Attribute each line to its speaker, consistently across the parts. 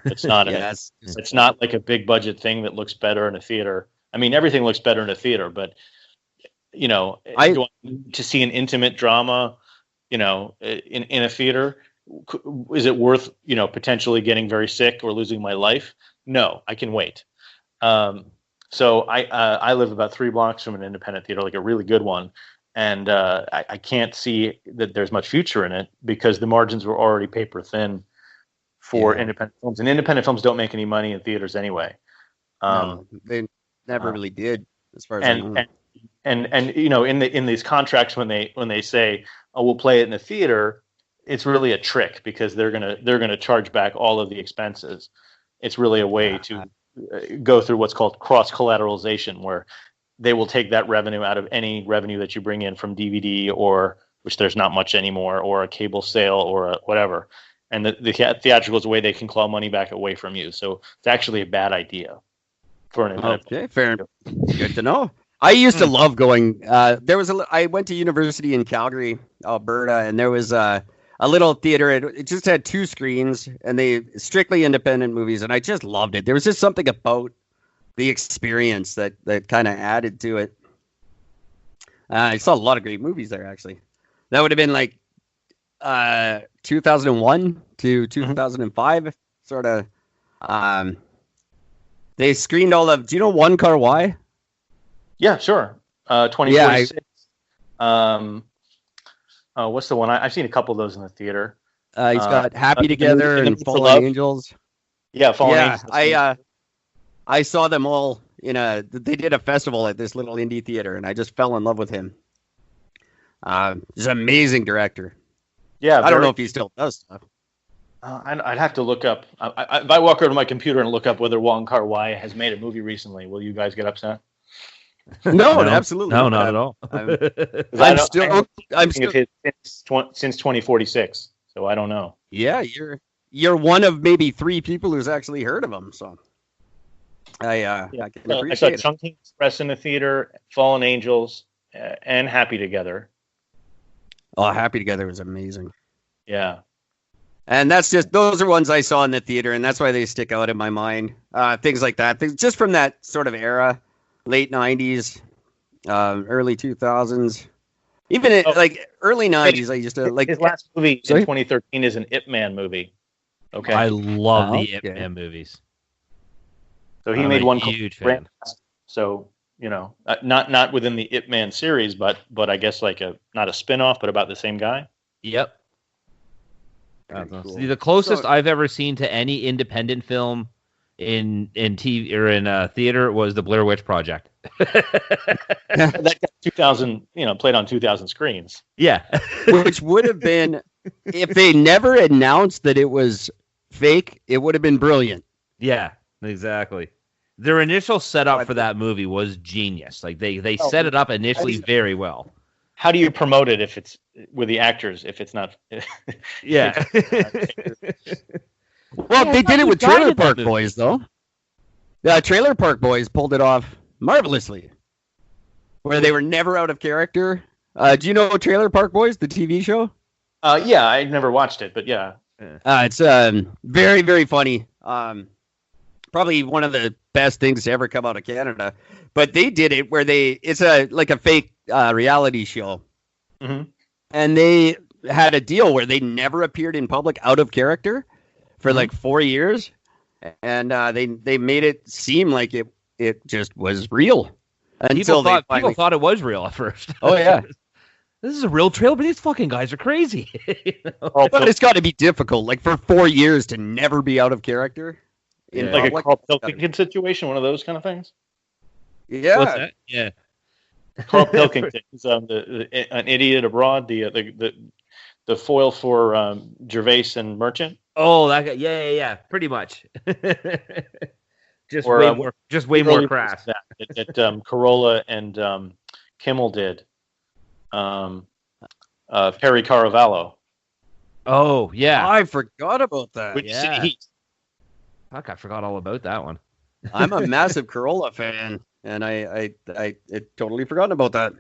Speaker 1: It's not. It's not like a big budget thing that looks better in a theater. I mean, everything looks better in a theater, but do I need to see an intimate drama, in a theater? Is it worth, potentially getting very sick or losing my life? No, I can wait. So I live about 3 blocks from an independent theater, like a really good one. And I can't see that there's much future in it because the margins were already paper thin for independent films. And independent films don't make any money in theaters anyway.
Speaker 2: No, they never really did, as far as I know.
Speaker 1: And in these contracts when they say, oh, we'll play it in the theater, it's really a trick because they're gonna charge back all of the expenses. It's really a way to go through what's called cross collateralization, where they will take that revenue out of any revenue that you bring in from DVD, or which there's not much anymore, or a cable sale, or whatever. And the theatrical is a way they can claw money back away from you. So it's actually a bad idea for an independent.
Speaker 2: Okay, fair. Good to know. I used to love going. I went to university in Calgary, Alberta, and there was a little theater. It just had 2 screens, and they strictly independent movies, and I just loved it. There was just something about the experience that kind of added to it. I saw a lot of great movies there, actually. That would have been like 2001 to 2005, sort of. They screened all of. Do you know One Car Why?
Speaker 1: Yeah, sure. 2046. What's the one? I've seen a couple of those in the theater.
Speaker 2: He's got Happy Together and Fallen Angels.
Speaker 1: Yeah, Fallen Angels.
Speaker 2: I saw them all they did a festival at this little indie theater, and I just fell in love with him. He's an amazing director.
Speaker 1: Yeah,
Speaker 2: I don't know if he still does stuff.
Speaker 1: I'd have to look up. If I walk over to my computer and look up whether Wong Kar-wai has made a movie recently, will you guys get upset?
Speaker 2: No, absolutely
Speaker 3: no, not at all.
Speaker 1: I'm still since 2046, so I don't know.
Speaker 2: Yeah, you're one of maybe 3 people who's actually heard of him. So I can appreciate
Speaker 1: I saw
Speaker 2: it.
Speaker 1: Chungking Express in the theater, Fallen Angels, and Happy Together.
Speaker 2: Oh, Happy Together was amazing.
Speaker 1: Yeah.
Speaker 2: And those are ones I saw in the theater, and that's why they stick out in my mind. Things like that, just from that sort of era, late 90s, early 2000s, even like early 90s. I used to like
Speaker 1: his last movie in 2013 is an Ip Man movie. Okay,
Speaker 3: I love the Ip Man movies.
Speaker 1: So he made one
Speaker 3: huge fan.
Speaker 1: So not within the Ip Man series, but I guess like not a spin-off, but about the same guy.
Speaker 3: Yep.
Speaker 2: Cool.
Speaker 3: The closest I've ever seen to any independent film in TV or in theater was the Blair Witch Project.
Speaker 1: That got 2000, played on 2,000 screens.
Speaker 3: Yeah,
Speaker 2: which would have been, if they never announced that it was fake, it would have been brilliant.
Speaker 3: Yeah, exactly. Their initial setup for that movie was genius. Like they set it up initially very well.
Speaker 1: How do you promote it if it's with the actors? If it's not,
Speaker 3: yeah.
Speaker 2: Well, they did it with Trailer Park Boys, though. The Trailer Park Boys pulled it off marvelously, where they were never out of character. Do you know Trailer Park Boys, the TV show?
Speaker 1: Yeah, I never watched it, but yeah.
Speaker 2: It's very, very funny. Probably one of the best things to ever come out of Canada. But they did it where it's like a fake reality show.
Speaker 1: Mm-hmm.
Speaker 2: And they had a deal where they never appeared in public out of character for like 4 years. And they made it seem like it just was real.
Speaker 3: People thought it was real at first.
Speaker 2: Oh, yeah.
Speaker 3: This is a real trail, but these fucking guys are crazy.
Speaker 2: But it's got to be difficult, like for 4 years to never be out of character.
Speaker 1: Like a Carl Pilkington situation, one of those kind of things.
Speaker 2: Yeah.
Speaker 3: What's that? Yeah.
Speaker 1: Carl Pilkington is an idiot abroad. The foil for Gervais and Merchant.
Speaker 3: Oh, that guy. Yeah. Pretty much. way more crass.
Speaker 1: That Corolla and Kimmel did. Perry Caravallo.
Speaker 3: Oh yeah,
Speaker 2: I forgot about that.
Speaker 3: Fuck, I forgot all about that one.
Speaker 2: I'm a massive Corolla fan, and I totally forgotten about that.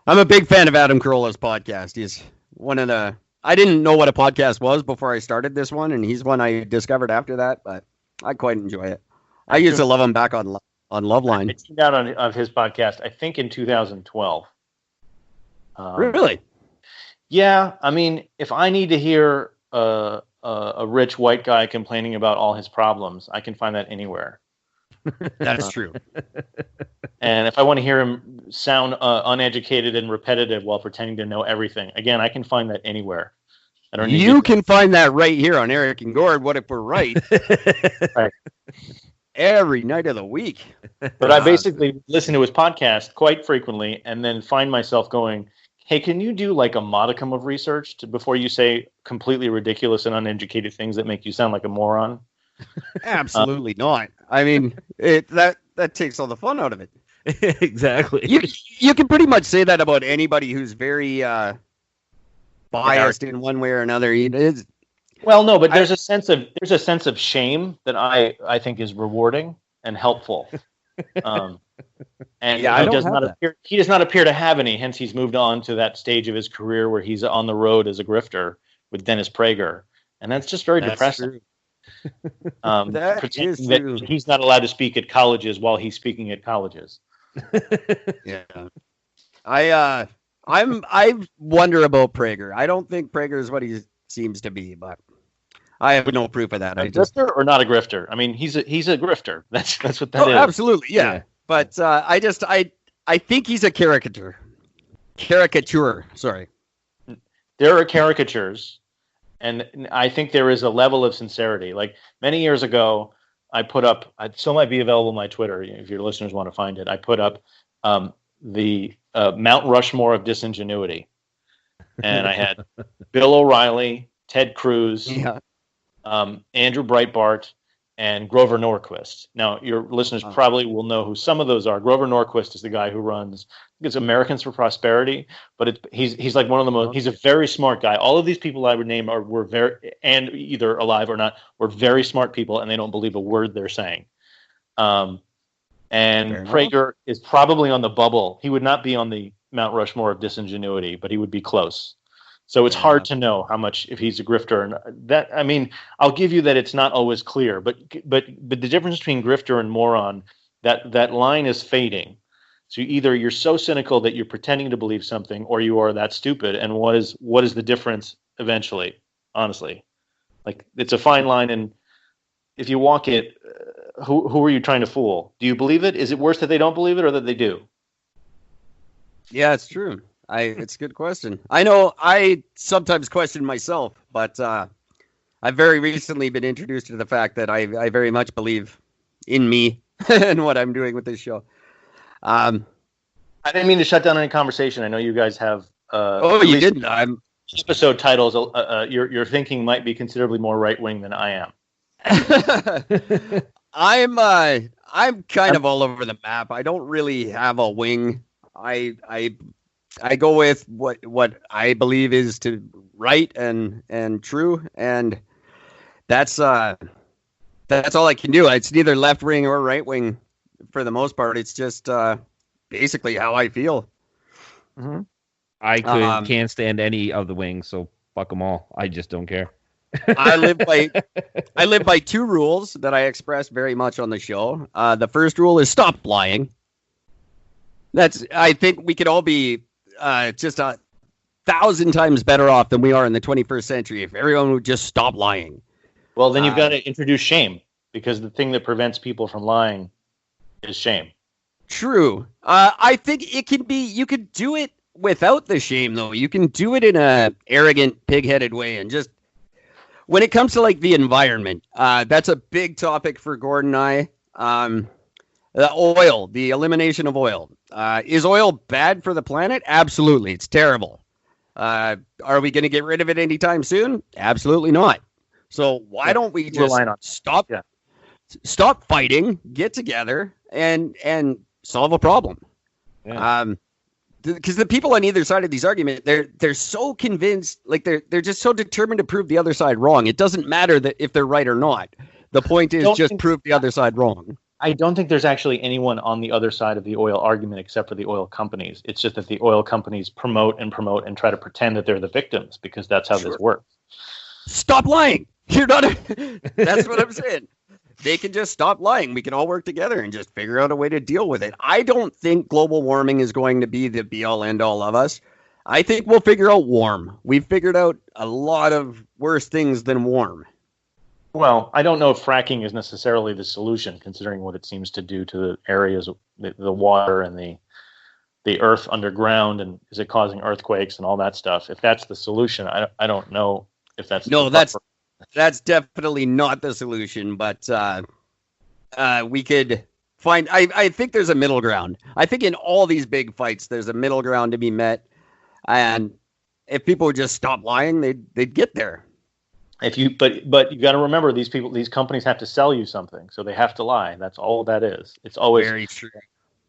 Speaker 2: I'm a big fan of Adam Carolla's podcast. He's one of the I didn't know what a podcast was before I started this one, and he's one I discovered after that. But I quite enjoy it. I used to love him back on Loveline.
Speaker 1: I tuned out on his podcast, I think in 2012.
Speaker 2: Really?
Speaker 1: Yeah. I mean, if I need to hear a rich white guy complaining about all his problems, I can find that anywhere.
Speaker 2: That is true.
Speaker 1: And if I want to hear him sound uneducated and repetitive while pretending to know everything, again, I can find that anywhere. I don't need
Speaker 2: You can find that right here on Eric and Gord. What if we're right?
Speaker 1: Right.
Speaker 2: Every night of the week.
Speaker 1: But I basically listen to his podcast quite frequently and then find myself going, hey, can you do like a modicum of research before you say completely ridiculous and uneducated things that make you sound like a moron?
Speaker 2: Absolutely not. I mean, that takes all the fun out of it.
Speaker 3: Exactly.
Speaker 2: You can pretty much say that about anybody who's very biased in one way or another.
Speaker 1: Well, no, but there's a sense of shame that I think is rewarding and helpful. And
Speaker 2: yeah,
Speaker 1: he does not appear to have any. Hence, he's moved on to that stage of his career where he's on the road as a grifter with Dennis Prager, and that's just very depressing.
Speaker 2: True. That
Speaker 1: he's not allowed to speak at colleges while he's speaking at colleges.
Speaker 2: Yeah, I wonder about Prager. I don't think Prager is what he seems to be, but I have no proof of that.
Speaker 1: Grifter or not a grifter? I mean, he's a grifter. That's what that is.
Speaker 2: Absolutely, yeah. But I think he's a caricature. Sorry.
Speaker 1: There are caricatures, and I think there is a level of sincerity. Like many years ago, I put up. It still might be available on my Twitter if your listeners want to find it. I put up the Mount Rushmore of disingenuity, and I had Bill O'Reilly, Ted Cruz, Andrew Breitbart, and Grover Norquist. Now, your listeners probably will know who some of those are. Grover Norquist is the guy who runs, I think it's Americans for Prosperity, but he's like one of the most. He's a very smart guy. All of these people I would name were very, and either alive or not, were very smart people, and they don't believe a word they're saying. And Prager is probably on the bubble. He would not be on the Mount Rushmore of disingenuity, but he would be close. So it's hard to know how much, if he's a grifter. And that, I mean, I'll give you that it's not always clear, but the difference between grifter and moron, that line is fading. So either you're so cynical that you're pretending to believe something, or you are that stupid. And what is the difference eventually? Honestly, like it's a fine line, and if you walk it, who are you trying to fool? Do you believe it? Is it worse that they don't believe it or that they do?
Speaker 2: Yeah, it's true. It's a good question. I know I sometimes question myself, but I've very recently been introduced to the fact that I very much believe in me and what I'm doing with this show. I
Speaker 1: didn't mean to shut down any conversation. I know you guys have.
Speaker 2: You didn't.
Speaker 1: Episode titles. Your thinking might be considerably more right wing than I am.
Speaker 2: I'm kind of all over the map. I don't really have a wing. I go with what I believe is to right and true, and that's all I can do. It's neither left wing or right wing for the most part. It's just basically how I feel.
Speaker 1: Mm-hmm.
Speaker 3: I can't stand any of the wings, so fuck them all. I just don't care.
Speaker 2: I live by two rules that I express very much on the show. The first rule is stop lying. I think we could all be just 1,000 times better off than we are in the 21st century if everyone would just stop lying.
Speaker 1: Well, then you've got to introduce shame, because the thing that prevents people from lying is shame.
Speaker 2: True. I think it can be. You could do it without the shame, though. You can do it in a arrogant, pig-headed way, and just when it comes to like the environment, that's a big topic for Gordon and I. The elimination of oil. Is oil bad for the planet? Absolutely. It's terrible. Are we going to get rid of it anytime soon? Absolutely not. So why don't we just stop fighting, get together, and solve a problem?
Speaker 1: Yeah.
Speaker 2: Because the people on either side of these arguments, they're so convinced, like they're just so determined to prove the other side wrong. It doesn't matter that if they're right or not. The point is prove the other side wrong.
Speaker 1: I don't think there's actually anyone on the other side of the oil argument except for the oil companies. It's just that the oil companies promote and try to pretend that they're the victims because that's how this works.
Speaker 2: Stop lying. You're not. That's what I'm saying. They can just stop lying. We can all work together and just figure out a way to deal with it. I don't think global warming is going to be the be-all, end-all of us. I think we'll figure out warm. We've figured out a lot of worse things than warm.
Speaker 1: Well, I don't know if fracking is necessarily the solution, considering what it seems to do to the areas, the water and the earth underground, and is it causing earthquakes and all that stuff. If that's the solution, I don't know if that's
Speaker 2: that's definitely not the solution. But we could find. I think there's a middle ground. I think in all these big fights, there's a middle ground to be met, and if people would just stop lying, they'd get there.
Speaker 1: But you got to remember, these companies have to sell you something, so they have to lie. That's all that is. It's always
Speaker 2: very true.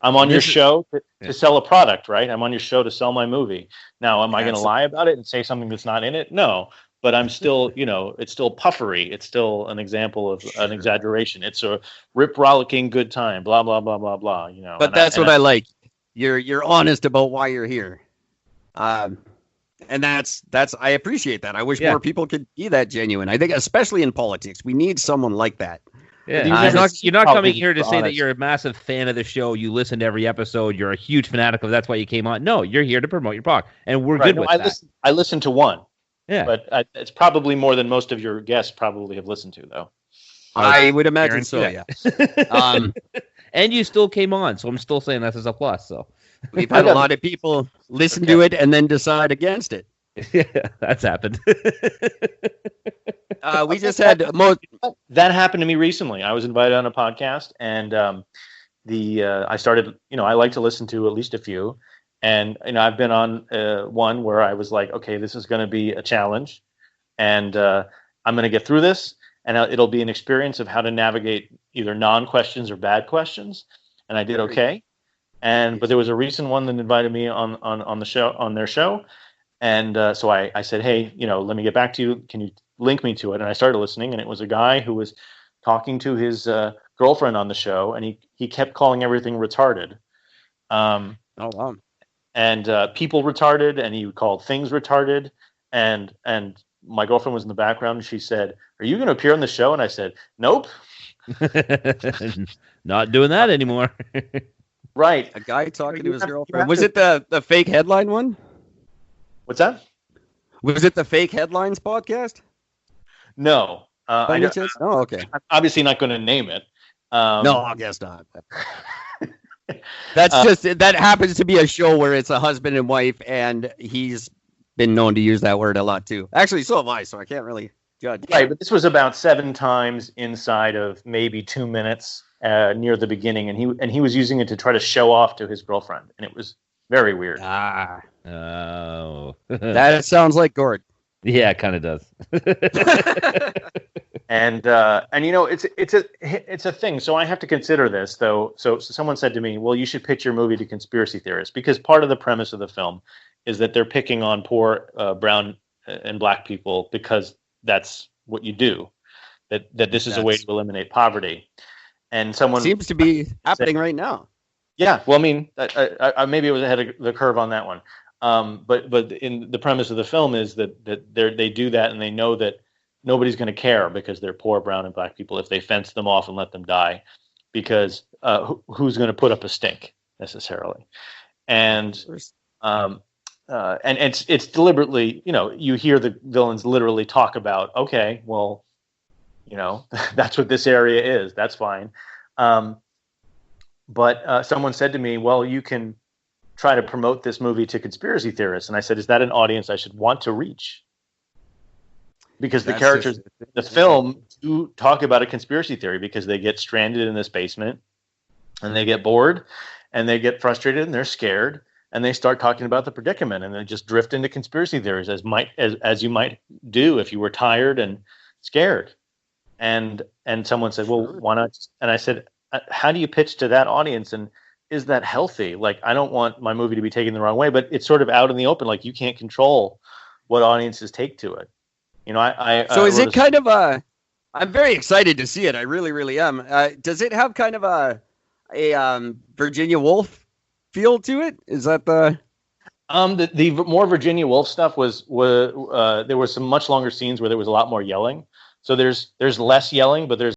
Speaker 1: I'm on your show to sell a product, right? I'm on your show to sell my movie. Now, am I going to lie about it and say something that's not in it? No, but I'm still, it's still puffery. It's still an example of an exaggeration. It's a rip-rollicking good time. Blah blah blah blah blah.
Speaker 2: But that's what I like. You're honest about why you're here. And that's I appreciate that. I wish more people could be that genuine. I think especially in politics, we need someone like that.
Speaker 3: Yeah, you're not coming here to say that you're a massive fan of the show. You listen to every episode. You're a huge fanatic of. That's why you came on. No, you're here to promote your product, and we're good with that.
Speaker 1: I listened to one.
Speaker 3: Yeah,
Speaker 1: but it's probably more than most of your guests probably have listened to, though.
Speaker 2: I would imagine so. Yeah.
Speaker 3: And you still came on, so I'm still saying this is a plus. So
Speaker 2: we've had a lot of people listen to it and then decide against it.
Speaker 3: Yeah, that's happened.
Speaker 2: We just had
Speaker 1: that happened to me recently. I was invited on a podcast, and I started. I like to listen to at least a few, and I've been on one where I was like, okay, this is going to be a challenge, and I'm going to get through this, and it'll be an experience of how to navigate either non-questions or bad questions, and I did okay. But there was a recent one that invited me on the show, on their show. And so I said, hey, let me get back to you. Can you link me to it? And I started listening, and it was a guy who was talking to his girlfriend on the show, and he kept calling everything retarded.
Speaker 2: Oh, wow.
Speaker 1: And people retarded, and he called things retarded. And my girlfriend was in the background, and she said, are you going to appear on the show? And I said, nope.
Speaker 3: Not doing that anymore.
Speaker 1: Right.
Speaker 2: A guy talking to his girlfriend. Was it the fake headline one?
Speaker 1: What's that?
Speaker 2: Was it the Fake Headlines podcast?
Speaker 1: No.
Speaker 2: Oh, okay.
Speaker 1: I'm obviously not going to name it.
Speaker 2: No, I guess not. That happens to be a show where it's a husband and wife, and he's been known to use that word a lot too. Actually, so have I, so I can't really judge.
Speaker 1: Right, but this was about 7 times inside of maybe 2 minutes near the beginning, and he was using it to try to show off to his girlfriend, and it was very weird.
Speaker 3: Oh.
Speaker 2: That sounds like Gord.
Speaker 3: Yeah, it kind of does.
Speaker 1: And it's a thing. So I have to consider this, though. So someone said to me, well, you should pitch your movie to conspiracy theorists, because part of the premise of the film is that they're picking on poor brown and black people because that's what you do, that this is a way to eliminate poverty. And someone
Speaker 2: seems to be happening right now.
Speaker 1: Yeah, well, I mean, I maybe it was ahead of the curve on that one. But in the premise of the film is that they do that, and they know that nobody's going to care because they're poor brown and black people if they fence them off and let them die, because who's going to put up a stink necessarily? And it's deliberately, you hear the villains literally talk about, okay, well, that's what this area is. That's fine. But someone said to me, well, you can try to promote this movie to conspiracy theorists. And I said, is that an audience I should want to reach? Because the characters in the film do talk about a conspiracy theory, because they get stranded in this basement and they get bored and they get frustrated and they're scared and they start talking about the predicament, and they just drift into conspiracy theories as you might do if you were tired and scared. And someone said, well, why not? And I said, how do you pitch to that audience, and is that healthy? Like, I don't want my movie to be taken the wrong way, but it's sort of out in the open. Like, you can't control what audiences take to it.
Speaker 2: So is it kind of I'm very excited to see it. I really, really am. Does it have kind of a Virginia Woolf feel to it? Is that the
Speaker 1: more Virginia Woolf stuff was there were some much longer scenes where there was a lot more yelling. So there's less yelling, but there's